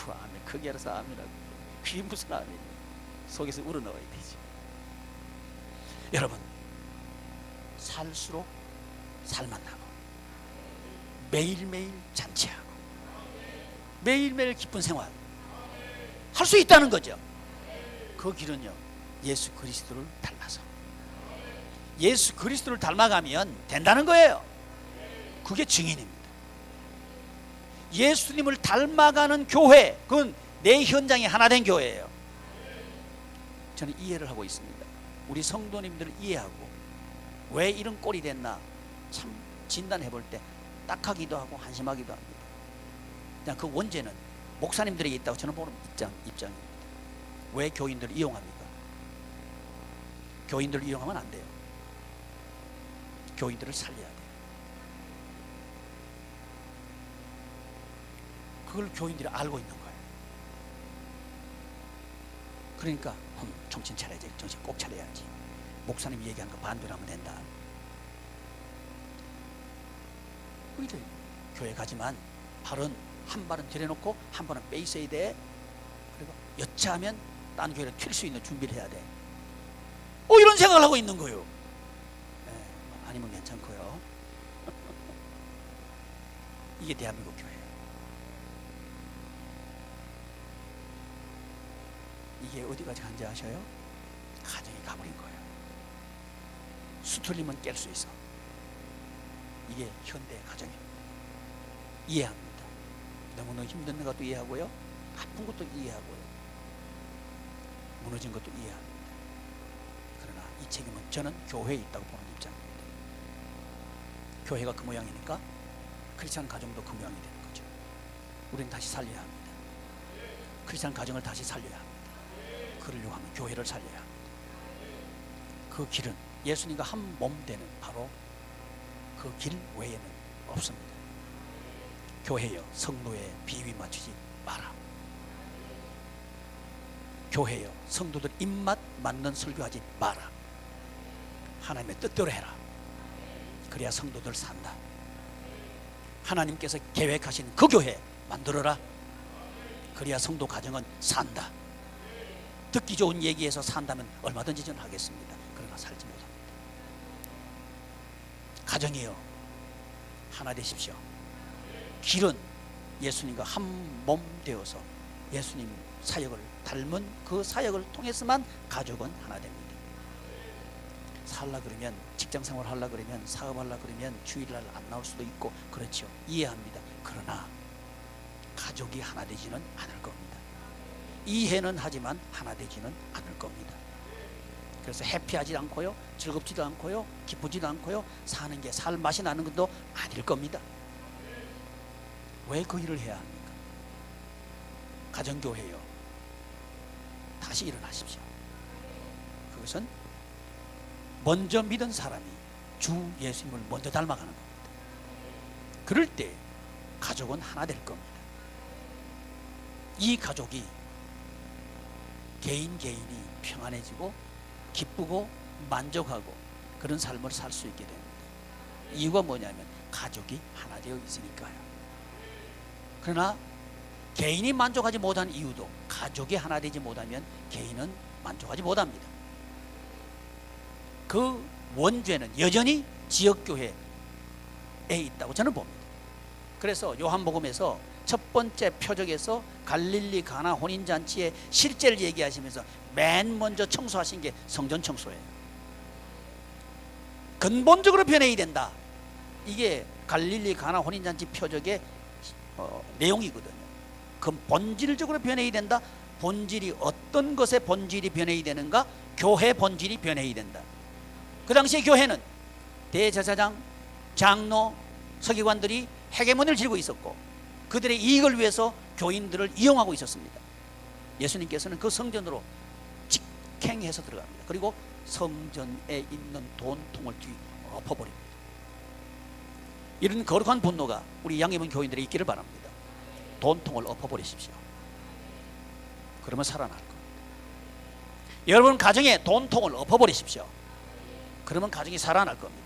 아멘 크게 알아서 아멘하고, 그게 무슨 아멘이에요? 속에서 우러나와야 되지. 여러분, 살수록 살만 나고, 매일매일 잔치하고, 매일매일 기쁜 생활 할 수 있다는 거죠. 그 길은요, 예수 그리스도를 닮아서, 예수 그리스도를 닮아가면 된다는 거예요. 그게 증인입니다. 예수님을 닮아가는 교회, 그건 내 현장이 하나 된 교회예요. 저는 이해를 하고 있습니다. 우리 성도님들을 이해하고 왜 이런 꼴이 됐나 참 진단해 볼 때 딱하기도 하고 한심하기도 합니다. 그냥 그 원죄는 목사님들에게 있다고 저는 보는 입장입니다. 왜 교인들을 이용합니까? 교인들을 이용하면 안 돼요. 교인들을 살려야 돼요. 그걸 교인들이 알고 있는 거예요. 그러니까 정신 차려야지, 정신 꼭 차려야지. 목사님 얘기하는 거 반대로 하면 된다. 그게 교회 가지만 발은 한 발은 들여놓고 한 발은 빼 있어야 돼. 그리고 여차하면 딴 교회를 튈 수 있는 준비를 해야 돼. 이런 생각을 하고 있는 거예요. 아니면 괜찮고요. 이게 대한민국 교회예요. 이게 어디까지 간지 아셔요? 가정에 가버린 거예요. 수틀리면 깰 수 있어. 이게 현대 가정이에요. 이해합니다. 너무너무 힘든 것도 이해하고요, 아픈 것도 이해하고요, 무너진 것도 이해합니다. 그러나 이 책임은 저는 교회에 있다고 보는 입장입니다. 교회가 그 모양이니까 크리스찬 가정도 그 모양이 되는 거죠. 우리는 다시 살려야 합니다. 크리스찬 가정을 다시 살려야 합니다. 그러려고 하면 교회를 살려야 합니다. 그 길은 예수님과 한 몸 되는 바로 그 길 외에는 없습니다. 교회여 성도의 비위 맞추지 마라. 교회여 성도들 입맛 맞는 설교하지 마라. 하나님의 뜻대로 해라. 그래야 성도들 산다. 하나님께서 계획하신 그 교회 만들어라. 그래야 성도 가정은 산다. 듣기 좋은 얘기에서 산다면 얼마든지 저는 하겠습니다. 그러나 살지 못합니다. 가정이여 하나 되십시오. 길은 예수님과 한 몸 되어서 예수님 사역을 닮은 그 사역을 통해서만 가족은 하나 됩니다. 살라 그러면 직장생활 하려 그러면 사업하려 그러면 주일날 안 나올 수도 있고 그렇죠. 이해합니다. 그러나 가족이 하나 되지는 않을 겁니다. 이해는 하지만 하나 되지는 않을 겁니다. 그래서 해피하지 않고요, 즐겁지도 않고요, 기쁘지도 않고요, 사는 게 살 맛이 나는 것도 아닐 겁니다. 왜 그 일을 해야 합니까? 가정교회요, 다시 일어나십시오. 그것은 먼저 믿은 사람이 주 예수님을 먼저 닮아가는 겁니다. 그럴 때 가족은 하나 될 겁니다. 이 가족이 개인이 평안해지고 기쁘고 만족하고 그런 삶을 살 수 있게 됩니다. 이유가 뭐냐면 가족이 하나 되어 있으니까요. 그러나 개인이 만족하지 못한 이유도 가족이 하나 되지 못하면 개인은 만족하지 못합니다. 그 원죄는 여전히 지역교회에 있다고 저는 봅니다. 그래서 요한복음에서 첫 번째 표적에서 갈릴리 가나 혼인잔치의 실제를 얘기하시면서 맨 먼저 청소하신 게 성전 청소예요. 근본적으로 변해야 된다. 이게 갈릴리 가나 혼인잔치 표적의 내용이거든요. 그 본질적으로 변해야 된다. 본질이 어떤 것의 본질이 변해야 되는가? 교회 본질이 변해야 된다. 그 당시에 교회는 대제사장, 장로, 서기관들이 헤게몬을 쥐고 있었고 그들의 이익을 위해서 교인들을 이용하고 있었습니다. 예수님께서는 그 성전으로 직행해서 들어갑니다. 그리고 성전에 있는 돈통을 엎어버립니다. 이런 거룩한 분노가 우리 양해문 교인들에 있기를 바랍니다. 돈통을 엎어버리십시오. 그러면 살아날 겁니다. 여러분 가정에 돈통을 엎어버리십시오. 그러면 가정이 살아날 겁니다.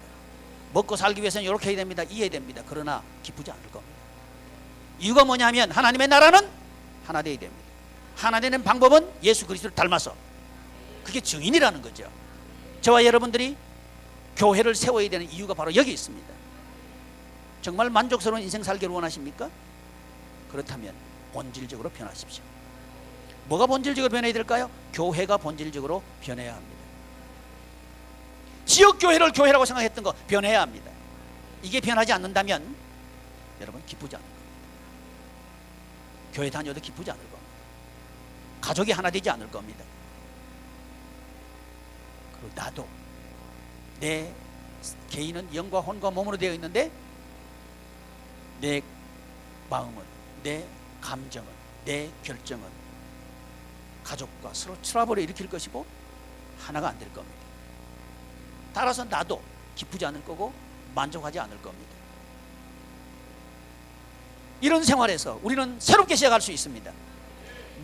먹고 살기 위해서는 이렇게 해야 됩니다. 이해야 됩니다. 그러나 기쁘지 않을 겁니다. 이유가 뭐냐면 하나님의 나라는 하나 되어야 됩니다. 하나 되는 방법은 예수 그리스도를 닮아서, 그게 증인이라는 거죠. 저와 여러분들이 교회를 세워야 되는 이유가 바로 여기 있습니다. 정말 만족스러운 인생 살기를 원하십니까? 그렇다면 본질적으로 변하십시오. 뭐가 본질적으로 변해야 될까요? 교회가 본질적으로 변해야 합니다. 지역교회를 교회라고 생각했던 거 변해야 합니다. 이게 변하지 않는다면 여러분 기쁘지 않을 겁니다. 교회 다녀도 기쁘지 않을 겁니다. 가족이 하나 되지 않을 겁니다. 그리고 나도 내 개인은 영과 혼과 몸으로 되어 있는데 내 마음은, 내 감정은, 내 결정은 가족과 서로 트러블을 일으킬 것이고 하나가 안 될 겁니다. 따라서 나도 기쁘지 않을 거고 만족하지 않을 겁니다. 이런 생활에서 우리는 새롭게 시작할 수 있습니다.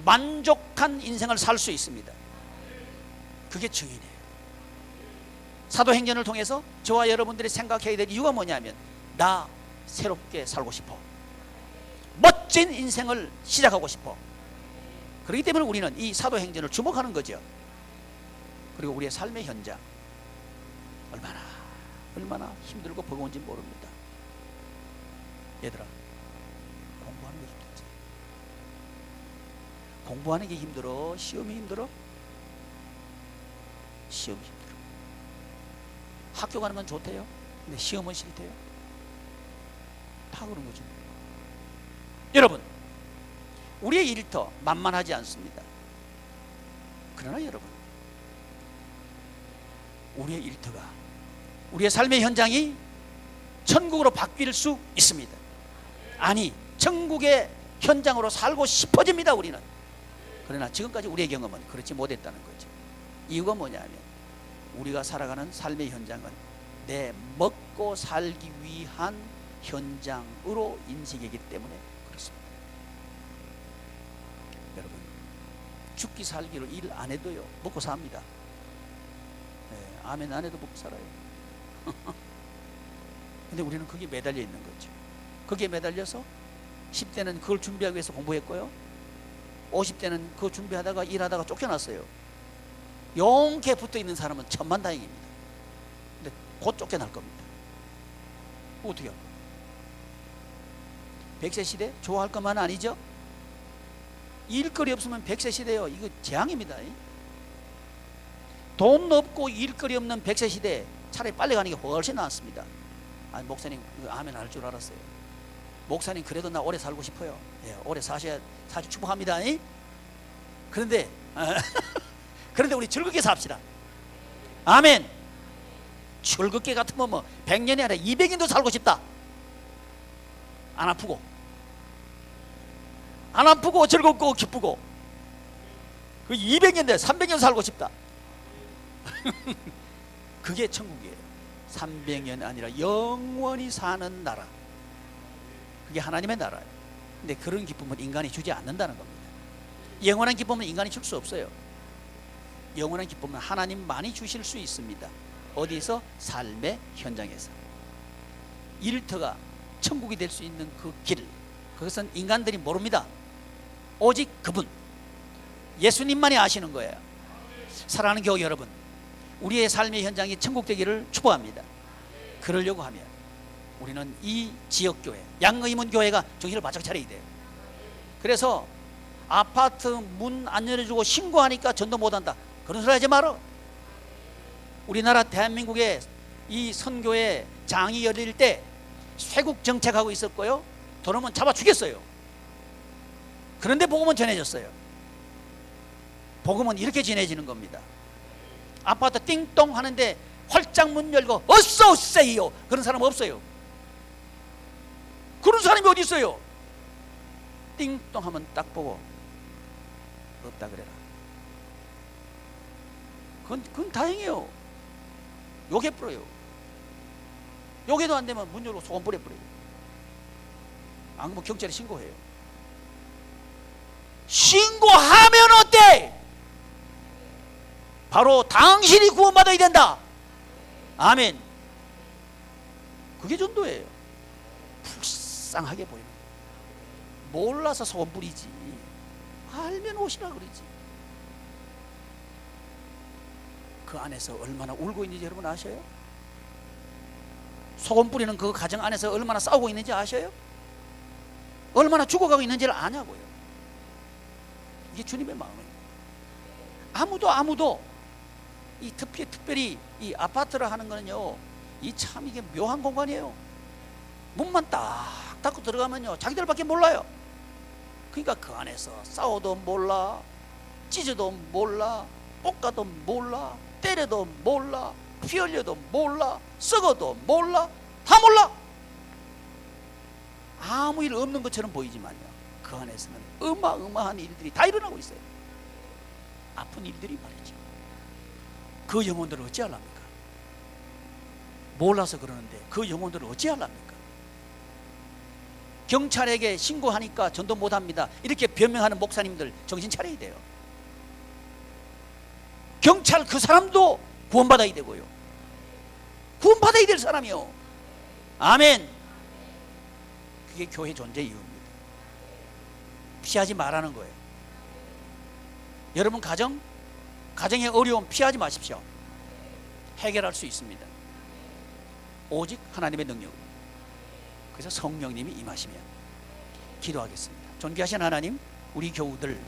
만족한 인생을 살 수 있습니다. 그게 증인이에요. 사도행전을 통해서 저와 여러분들이 생각해야 될 이유가 뭐냐면 나 새롭게 살고 싶어. 멋진 인생을 시작하고 싶어. 그렇기 때문에 우리는 이 사도행전을 주목하는 거죠. 그리고 우리의 삶의 현장 얼마나 힘들고 버거운지 모릅니다. 얘들아, 공부하는 게 힘들지. 공부하는 게 힘들어? 시험이 힘들어? 시험이 힘들어. 학교 가는 건 좋대요. 근데 시험은 싫대요. 다 그런 거죠. 여러분, 우리의 일터 만만하지 않습니다. 그러나 여러분, 우리의 일터가, 우리의 삶의 현장이 천국으로 바뀔 수 있습니다. 아니, 천국의 현장으로 살고 싶어집니다, 우리는. 그러나 지금까지 우리의 경험은 그렇지 못했다는 거죠. 이유가 뭐냐면 우리가 살아가는 삶의 현장은 내 먹고 살기 위한 현장으로 인식이기 때문에 그렇습니다. 여러분, 죽기 살기로 일 안 해도요 먹고 삽니다. 네, 아멘 안 해도 먹고 살아요. 근데 우리는 거기에 매달려 있는 거죠. 거기에 매달려서 10대는 그걸 준비하기 위해서 공부했고요, 50대는 그거 준비하다가 일하다가 쫓겨났어요. 용케 붙어 있는 사람은 천만다행입니다. 근데 곧 쫓겨날 겁니다. 어떻게 할까요? 100세 시대 좋아할 것만 아니죠. 일거리 없으면 100세 시대요, 이거 재앙입니다. 돈 없고 일거리 없는 100세 시대 차라리 빨리 가는 게 훨씬 낫습니다. 아니, 목사님 아멘 할 줄 알았어요. 목사님 그래도 나 오래 살고 싶어요. 예, 오래 사실 축복합니다. 그런데 그런데 우리 즐겁게 삽시다. 아멘. 즐겁게 같으면 뭐 100년이 아니라 200년도 살고 싶다. 안 아프고 즐겁고 기쁘고 그 200년 돼 300년 살고 싶다. 그게 천국이에요. 300년 아니라 영원히 사는 나라. 그게 하나님의 나라예요. 근데 그런 기쁨은 인간이 주지 않는다는 겁니다. 영원한 기쁨은 인간이 줄 수 없어요. 영원한 기쁨은 하나님만이 주실 수 있습니다. 어디서? 삶의 현장에서. 일터가 천국이 될 수 있는 그 길, 그것은 인간들이 모릅니다. 오직 그분 예수님만이 아시는 거예요. 사랑하는 교회 여러분, 우리의 삶의 현장이 천국 되기를 축복합니다. 그러려고 하면 우리는 이 지역교회, 양의문 교회가 정신을 바짝 차려야 돼요. 그래서 아파트 문 안 열어주고 신고하니까 전도 못한다, 그런 소리 하지 마라. 우리나라 대한민국의 이 선교회 장이 열릴 때 쇄국 정책하고 있었고요, 도로면 잡아 죽였어요. 그런데 복음은 전해졌어요. 복음은 이렇게 전해지는 겁니다. 아파트 띵동 하는데 활짝 문 열고 어서 오세요 그런 사람 없어요. 그런 사람이 어디 있어요? 띵동 하면 딱 보고 없다 그래라. 그건 다행이에요. 욕해버려요. 욕해도 안 되면 문 열고 소금 뿌려버려요. 안 그러면 경찰에 신고해요. 신고하면 어때? 바로 당신이 구원받아야 된다. 아멘. 그게 전도예요. 불쌍하게 보이는 거예요. 몰라서 소금 뿌리지, 알면 오시라 그러지. 그 안에서 얼마나 울고 있는지 여러분 아셔요? 소금 뿌리는 그 가정 안에서 얼마나 싸우고 있는지 아셔요? 얼마나 죽어가고 있는지를 아냐고요. 이게 주님의 마음입니다. 아무도 이 특별히 이 아파트를 하는 거는요, 이 참 이게 묘한 공간이에요. 문만 딱 닫고 들어가면요 자기들밖에 몰라요. 그러니까 그 안에서 싸워도 몰라, 찢어도 몰라, 볶아도 몰라, 때려도 몰라, 피 흘려도 몰라, 썩어도 몰라, 다 몰라. 아무 일 없는 것처럼 보이지만요, 그 안에서는 어마어마한 일들이 다 일어나고 있어요. 아픈 일들이 말이죠. 그 영혼들을 어찌하랍니까? 몰라서 그러는데 그 영혼들을 어찌하랍니까? 경찰에게 신고하니까 전도 못합니다, 이렇게 변명하는 목사님들 정신 차려야 돼요. 경찰 그 사람도 구원받아야 되고요, 구원받아야 될 사람이요. 아멘. 그게 교회 존재 이유입니다. 피하지 말라는 거예요. 여러분 가정의 어려움 피하지 마십시오. 해결할 수 있습니다. 오직 하나님의 능력으로. 그래서 성령님이 임하시면. 기도하겠습니다. 존귀하신 하나님, 우리 교우들